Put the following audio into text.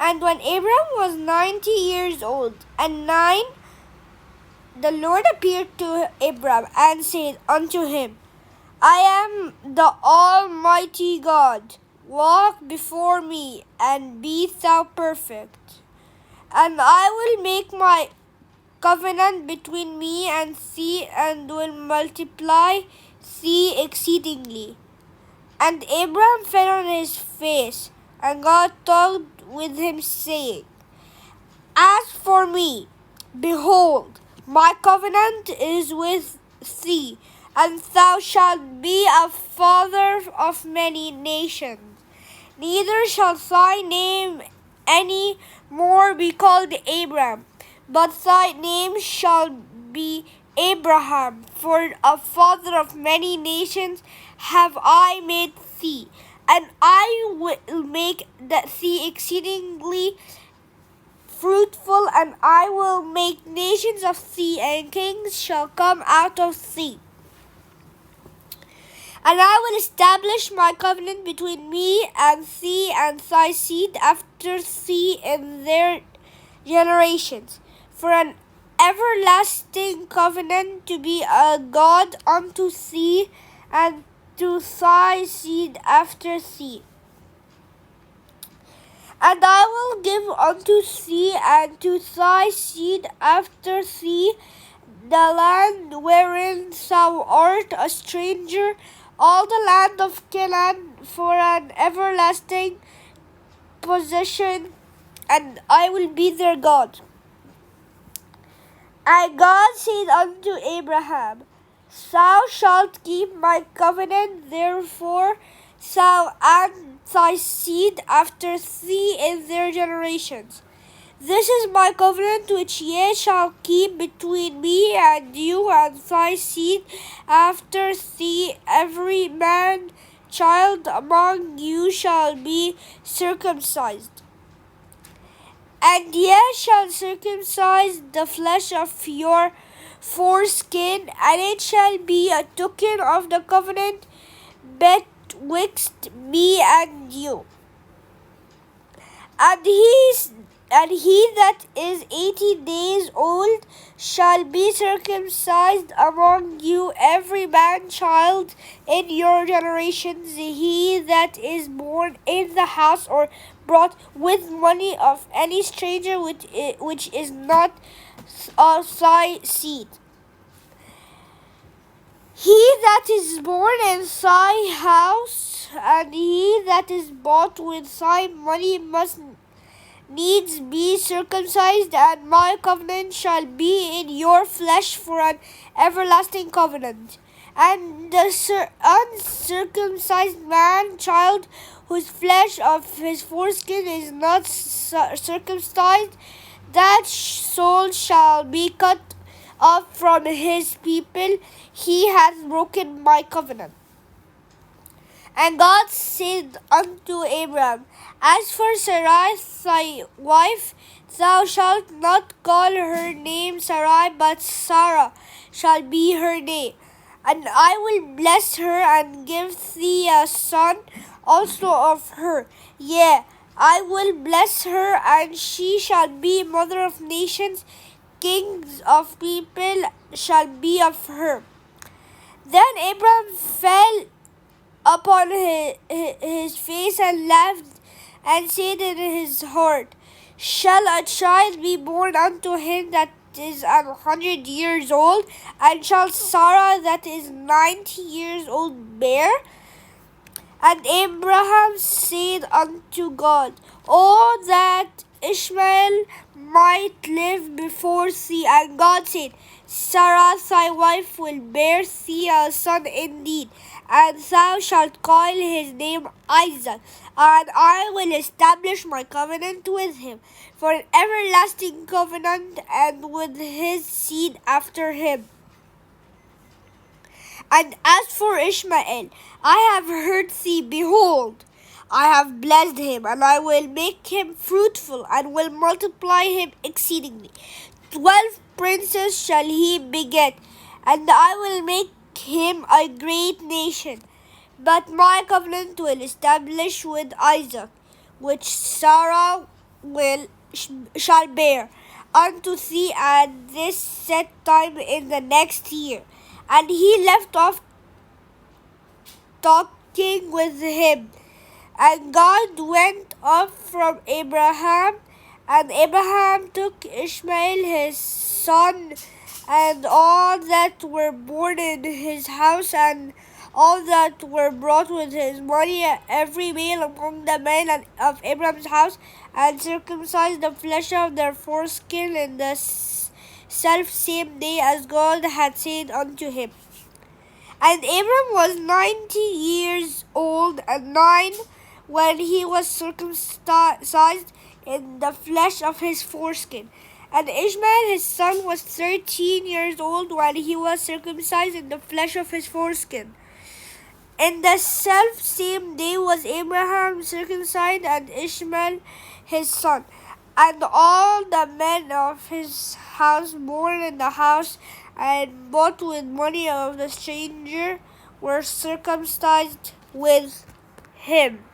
And when Abram was 90 years old and 9, the Lord appeared to Abram and said unto him, I am the Almighty God. Walk before me and be thou perfect. And I will make my covenant between me and thee, and will multiply thee exceedingly. And Abram fell on his face, and God talked with him, saying, As for me, behold, my covenant is with thee, and thou shalt be a father of many nations. Neither shall thy name any more be called Abram, but thy name shall be Abraham, for a father of many nations have I made thee, and I will make thee exceedingly fruitful, and I will make nations of thee, and kings shall come out of thee. And I will establish my covenant between me and thee and thy seed after thee in their generations, for an everlasting covenant to be a God unto thee and to thy seed after thee. And I will give unto thee and to thy seed after thee the land wherein thou art a stranger, all the land of Canaan, for an everlasting possession, and I will be their God. And God said unto Abraham, Thou shalt keep my covenant, therefore thou and thy seed after thee in their generations. This is my covenant which ye shall keep between me and you and thy seed after thee. Every man child among you shall be circumcised. And ye shall circumcise the flesh of your foreskin, and it shall be a token of the covenant betwixt me and you. And he that is 80 days old shall be circumcised among you, every man child in your generations, he that is born in the house or brought with money of any stranger which is not of thy seed. He that is born in thy house, and he that is bought with thy money must needs be circumcised, and my covenant shall be in your flesh for an everlasting covenant. And the uncircumcised man child, whose flesh of his foreskin is not circumcised, that soul shall be cut off from his people. He hath broken my covenant. And God said unto Abram, As for Sarai thy wife, thou shalt not call her name Sarai, but Sarah shall be her name. And I will bless her and give thee a son also of her. Yea, I will bless her, and she shall be mother of nations. Kings of people shall be of her. Then Abram fell upon his face and laughed, and said in his heart, Shall a child be born unto him that is 100 years old? And shall Sarah that is 90 years old bear? And Abraham said unto God, Oh, that Ishmael might live before thee. And God said, Sarah thy wife will bear thee a son indeed, and thou shalt call his name Isaac, and I will establish my covenant with him for an everlasting covenant, and with his seed after him. And as for Ishmael, I have heard thee, behold, I have blessed him, and I will make him fruitful, and will multiply him exceedingly. 12 princes shall he beget, and I will make him a great nation. But my covenant will establish with Isaac, which Sarah shall bear unto thee at this set time in the next year. And he left off talking with him. And God went up from Abraham, and Abraham took Ishmael his son, and all that were born in his house, and all that were brought with his money, every male among the men of Abraham's house, and circumcised the flesh of their foreskin in the self same day as God had said unto him. And Abram was 90 years old and 9 when he was circumcised in the flesh of his foreskin. And Ishmael his son was 13 years old when he was circumcised in the flesh of his foreskin. In the self same day was Abraham circumcised, and Ishmael his son, and all the men of his house born in the house and bought with money of the stranger were circumcised with him.